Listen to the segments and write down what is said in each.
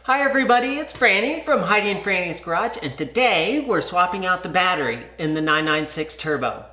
Hi everybody, it's Franny from Heidi and Franny's Garage, and today we're swapping out the battery in the 996 Turbo.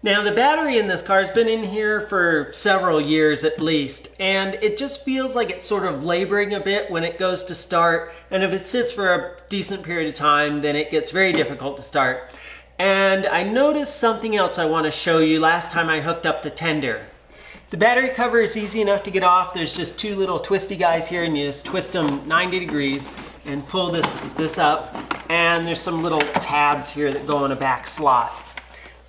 Now the battery in this car has been in here for several years at least, and it just feels like it's sort of laboring a bit when it goes to start, and if it sits for a decent period of time then it gets very difficult to start. And I noticed something else I want to show you last time I hooked up the tender. The battery cover is easy enough to get off. There's just two little twisty guys here and you just twist them 90 degrees and pull this up, and there's some little tabs here that go in a back slot.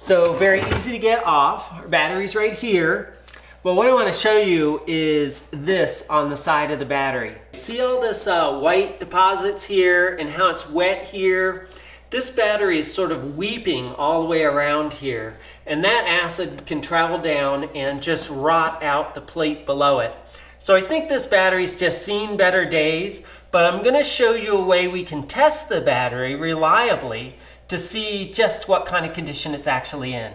So very easy to get off. Our battery's right here. But what I want to show you is this on the side of the battery. See all this white deposits here and how it's wet here? This battery is sort of weeping all the way around here, and that acid can travel down and just rot out the plate below it. So I think this battery's just seen better days, but I'm going to show you a way we can test the battery reliably to see just what kind of condition it's actually in.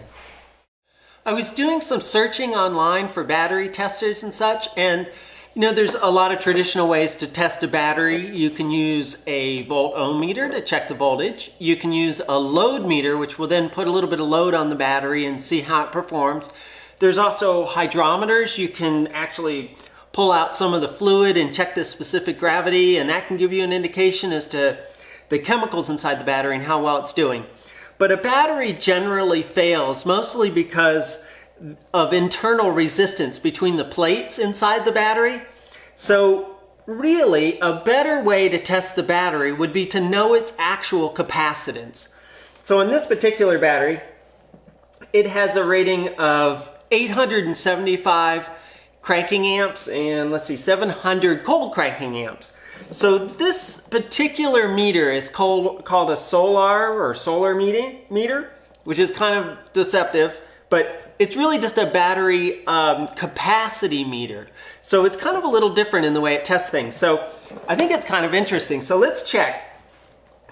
I was doing some searching online for battery testers and such, and you know, there's a lot of traditional ways to test a battery. You can use a volt-ohm meter to check the voltage. You can use a load meter, which will then put a little bit of load on the battery and see how it performs. There's also hydrometers. You can actually pull out some of the fluid and check the specific gravity, and that can give you an indication as to the chemicals inside the battery and how well it's doing. But a battery generally fails mostly because of internal resistance between the plates inside the battery. So really a better way to test the battery would be to know its actual capacitance. So in this particular battery, it has a rating of 875 cranking amps and let's see, 700 cold cranking amps. So this particular meter is called a solar meter, which is kind of deceptive, but it's really just a battery capacity meter. So it's kind of a little different in the way it tests things. So I think it's kind of interesting. So let's check.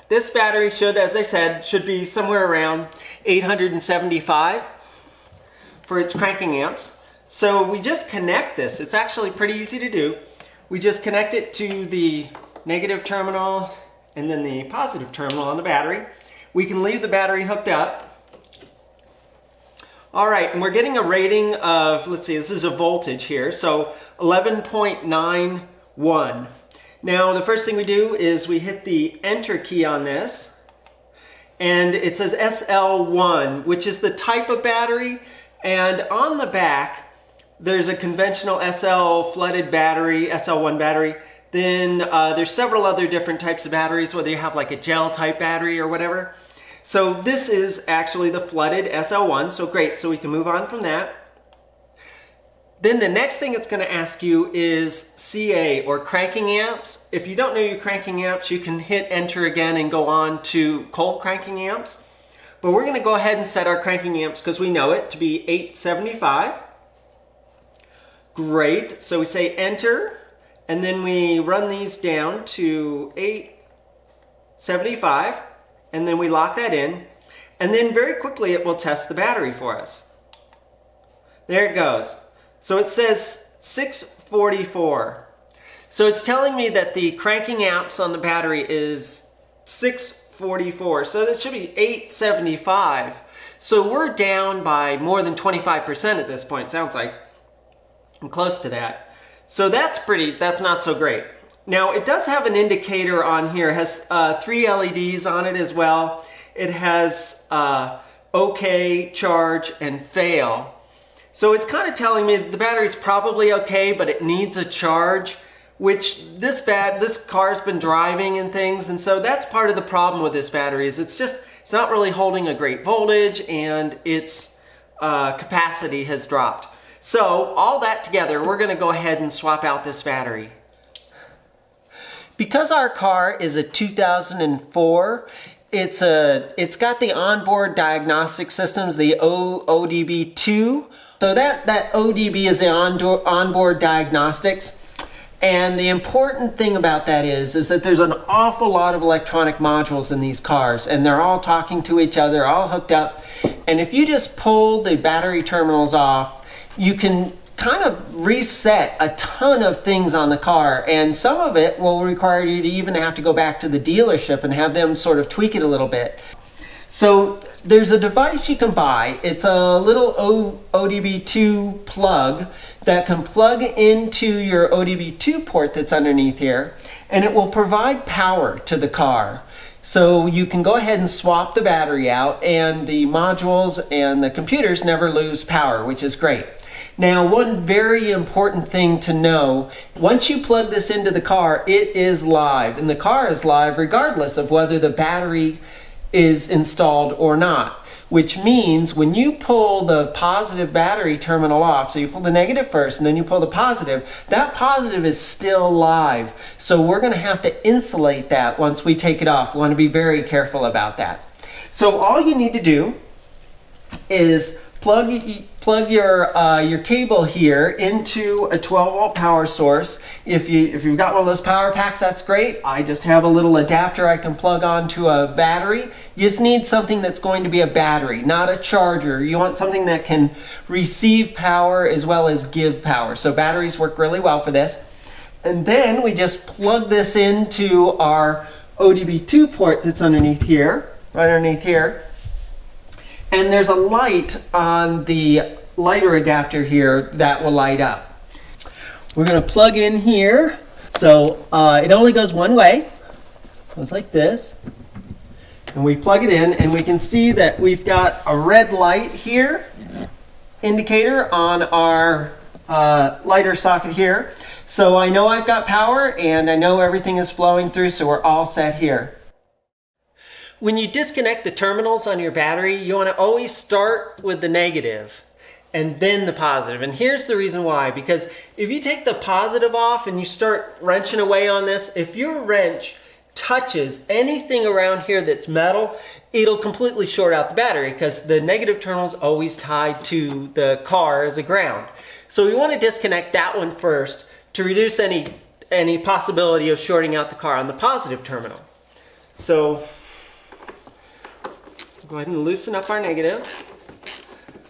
This battery should, as I said, should be somewhere around 875 for its cranking amps. So we just connect this. It's actually pretty easy to do. We just connect it to the negative terminal and then the positive terminal on the battery. We can leave the battery hooked up. All right, and we're getting a rating of, let's see, this is a voltage here, so 11.91. Now, the first thing we do is we hit the enter key on this, and it says SL1, which is the type of battery, and on the back, there's a conventional SL flooded battery, SL1 battery. Then there's several other different types of batteries, whether you have like a gel type battery or whatever. So this is actually the flooded SL1, so great, so we can move on from that. Then the next thing it's going to ask you is CA, or cranking amps. If you don't know your cranking amps, you can hit enter again and go on to cold cranking amps. But we're going to go ahead and set our cranking amps, because we know it, to be 875. Great, so we say enter, and then we run these down to 875, and then we lock that in, and then very quickly it will test the battery for us. There it goes. So it says 644. So it's telling me that the cranking amps on the battery is 644, so that should be 875. So we're down by more than 25% at this point, sounds like. I'm close to that. So that's not so great. Now it does have an indicator on here. It has 3 LEDs on it as well. It has OK, charge, and fail. So it's kind of telling me that the battery's probably okay, but it needs a charge, which this car's been driving and things, and so that's part of the problem with this battery is it's not really holding a great voltage, and its capacity has dropped. So all that together, we're going to go ahead and swap out this battery. Because our car is a 2004, it's got the onboard diagnostic systems, the ODB2. So that ODB is the onboard diagnostics. And the important thing about that is that there's an awful lot of electronic modules in these cars, and they're all talking to each other, all hooked up. And if you just pull the battery terminals off, you can kind of reset a ton of things on the car, and some of it will require you to even have to go back to the dealership and have them sort of tweak it a little bit. So there's a device you can buy. It's a little OBDII plug that can plug into your OBDII port that's underneath here, and it will provide power to the car. So you can go ahead and swap the battery out, and the modules and the computers never lose power, which is great. Now, one very important thing to know, once you plug this into the car, it is live, and the car is live regardless of whether the battery is installed or not. Which means when you pull the positive battery terminal off, so you pull the negative first and then you pull the positive, that positive is still live. So we're going to have to insulate that once we take it off. We want to be very careful about that. So all you need to do is plug your cable here into a 12-volt power source. If you've got one of those power packs, that's great. I just have a little adapter I can plug onto a battery. You just need something that's going to be a battery, not a charger. You want something that can receive power as well as give power. So batteries work really well for this. And then we just plug this into our OBDII port that's underneath here, right underneath here. And there's a light on the lighter adapter here that will light up. We're going to plug in here. So it only goes one way. Goes like this. And we plug it in, and we can see that we've got a red light here, indicator on our lighter socket here. So I know I've got power, and I know everything is flowing through, so we're all set here. When you disconnect the terminals on your battery, you want to always start with the negative and then the positive. And here's the reason why. Because if you take the positive off and you start wrenching away on this, if your wrench touches anything around here that's metal, it'll completely short out the battery because the negative terminal is always tied to the car as a ground. So we want to disconnect that one first to reduce any possibility of shorting out the car on the positive terminal. So go ahead and loosen up our negative.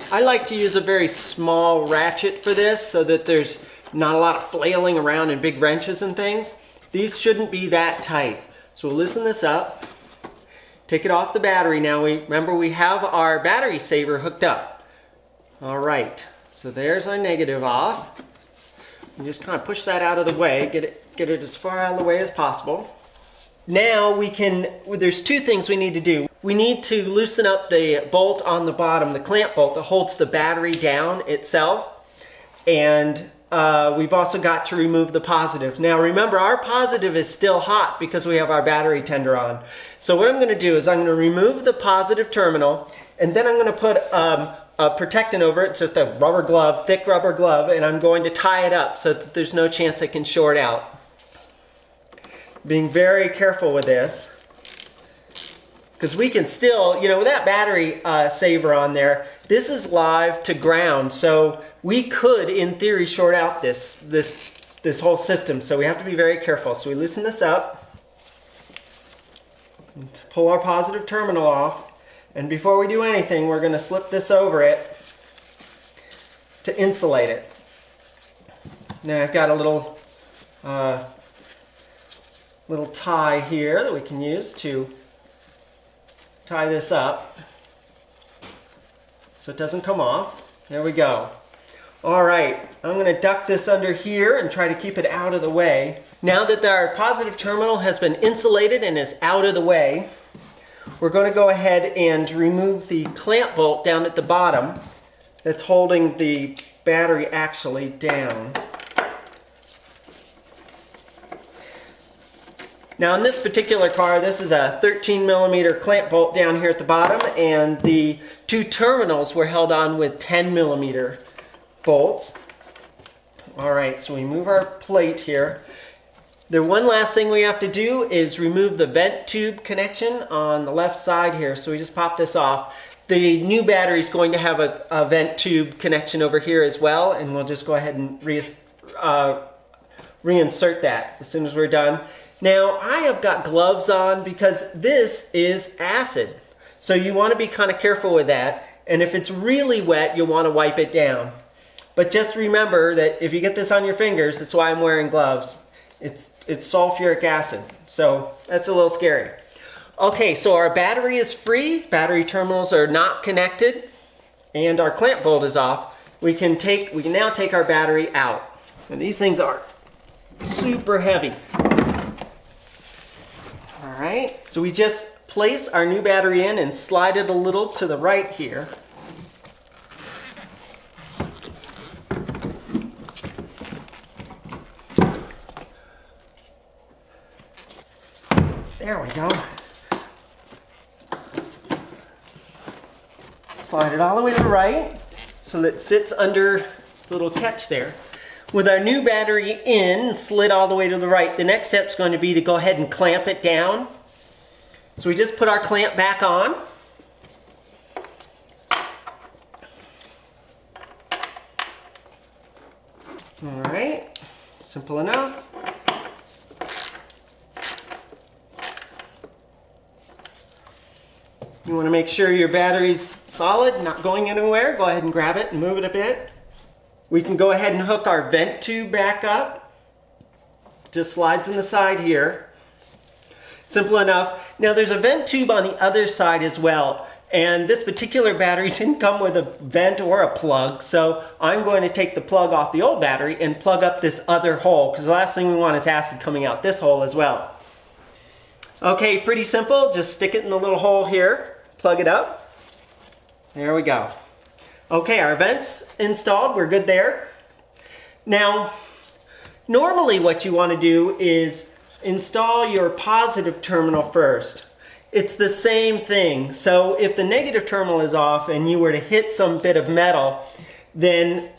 I like to use a very small ratchet for this so that there's not a lot of flailing around and big wrenches and things. These shouldn't be that tight. So we'll loosen this up, take it off the battery now. Remember we have our battery saver hooked up. All right, so there's our negative off. And just kind of push that out of the way, get it as far out of the way as possible. Now there's two things we need to do. We need to loosen up the bolt on the bottom, the clamp bolt that holds the battery down itself. And we've also got to remove the positive. Now remember, our positive is still hot because we have our battery tender on. So what I'm going to do is I'm going to remove the positive terminal, and then I'm going to put a protectant over it. It's just a rubber glove, thick rubber glove, and I'm going to tie it up so that there's no chance it can short out. Being very careful with this, because we can still, with that battery saver on there, this is live to ground, so we could, in theory, short out this whole system. So we have to be very careful. So we loosen this up, pull our positive terminal off, and before we do anything, we're going to slip this over it to insulate it. Now I've got a little tie here that we can use to tie this up so it doesn't come off. There we go. All right, I'm going to duck this under here and try to keep it out of the way. Now that our positive terminal has been insulated and is out of the way, we're going to go ahead and remove the clamp bolt down at the bottom that's holding the battery actually down. Now in this particular car, this is a 13mm clamp bolt down here at the bottom, and the two terminals were held on with 10mm bolts. Alright, so we move our plate here. The one last thing we have to do is remove the vent tube connection on the left side here. So we just pop this off. The new battery is going to have a vent tube connection over here as well, and we'll just go ahead and reinsert that as soon as we're done. Now I have got gloves on because this is acid. So you want to be kind of careful with that. And if it's really wet, you'll want to wipe it down. But just remember that if you get this on your fingers, that's why I'm wearing gloves. It's sulfuric acid. So that's a little scary. Okay, so our battery is free. Battery terminals are not connected. And our clamp bolt is off. We can now take our battery out. And these things are super heavy. All right, so we just place our new battery in and slide it a little to the right here. There we go. Slide it all the way to the right so that it sits under the little catch there. With our new battery in, slid all the way to the right, the next step is going to be to go ahead and clamp it down. So we just put our clamp back on. All right, simple enough. You want to make sure your battery's solid, not going anywhere. Go ahead and grab it and move it a bit. We can go ahead and hook our vent tube back up. Just slides in the side here. Simple enough. Now there's a vent tube on the other side as well. And this particular battery didn't come with a vent or a plug. So I'm going to take the plug off the old battery and plug up this other hole, because the last thing we want is acid coming out this hole as well. Okay, pretty simple. Just stick it in the little hole here. Plug it up. There we go. Okay, our vent's installed. We're good there. Now, normally what you want to do is install your positive terminal first. It's the same thing. So if the negative terminal is off and you were to hit some bit of metal, then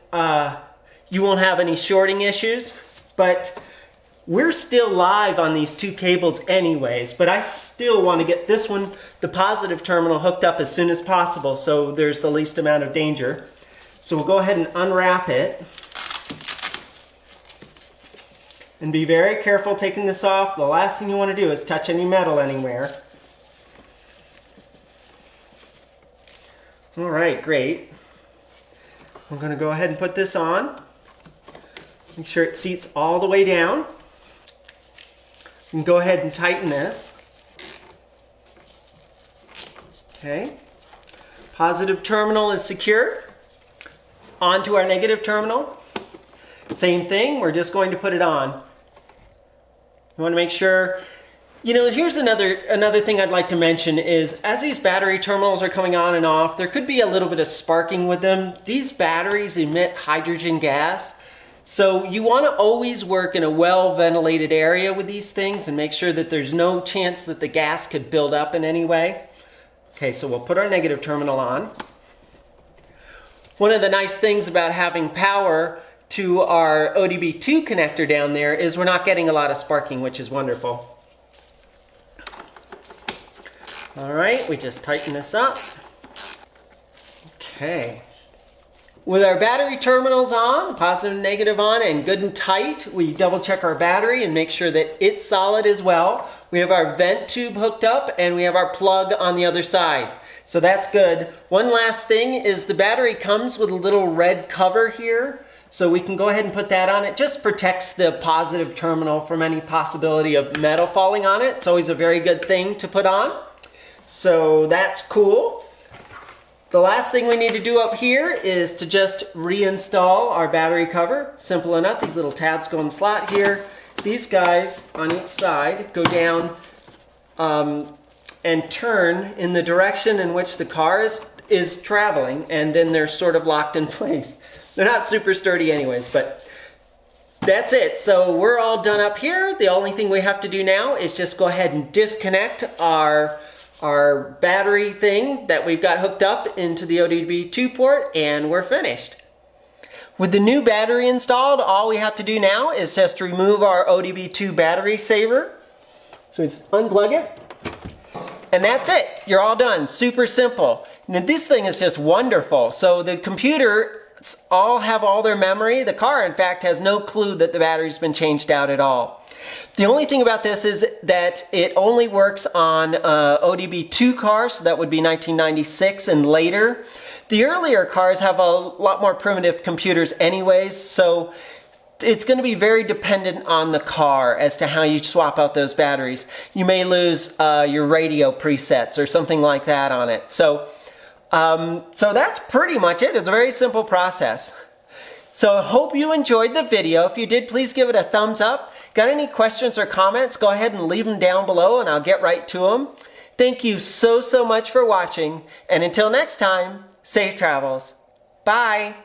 you won't have any shorting issues. But we're still live on these two cables anyways, but I still want to get this one, the positive terminal, hooked up as soon as possible so there's the least amount of danger. So we'll go ahead and unwrap it. And be very careful taking this off. The last thing you want to do is touch any metal anywhere. All right, great. I'm going to go ahead and put this on. Make sure it seats all the way down. You can go ahead and tighten this. Okay. Positive terminal is secure. Onto our negative terminal. Same thing, we're just going to put it on. You want to make sure, here's another thing I'd like to mention is as these battery terminals are coming on and off, there could be a little bit of sparking with them. These batteries emit hydrogen gas. So you want to always work in a well-ventilated area with these things and make sure that there's no chance that the gas could build up in any way. Okay, so we'll put our negative terminal on. One of the nice things about having power to our ODB2 connector down there is we're not getting a lot of sparking, which is wonderful. All right, we just tighten this up. Okay. With our battery terminals on, positive and negative on, and good and tight, we double check our battery and make sure that it's solid as well. We have our vent tube hooked up and we have our plug on the other side. So that's good. One last thing is the battery comes with a little red cover here. So we can go ahead and put that on. It just protects the positive terminal from any possibility of metal falling on it. It's always a very good thing to put on. So that's cool. The last thing we need to do up here is to just reinstall our battery cover. Simple enough. These little tabs go in the slot here. These guys on each side go down and turn in the direction in which the car is traveling, and then they're sort of locked in place. They're not super sturdy anyways, but that's it. So we're all done up here. The only thing we have to do now is just go ahead and disconnect our battery thing that we've got hooked up into the ODB2 port, and we're finished. With the new battery installed, all we have to do now is just remove our ODB2 battery saver. So we just unplug it, and that's it. You're all done. Super simple. Now this thing is just wonderful. So the computer all have all their memory. The car, in fact, has no clue that the battery's been changed out at all. The only thing about this is that it only works on ODB2 cars, so that would be 1996 and later. The earlier cars have a lot more primitive computers anyways, so it's going to be very dependent on the car as to how you swap out those batteries. You may lose your radio presets or something like that on it. So that's pretty much it. It's a very simple process. So I hope you enjoyed the video. If you did, please give it a thumbs up. Got any questions or comments, go ahead and leave them down below and I'll get right to them. Thank you so much for watching, and until next time, safe travels. Bye.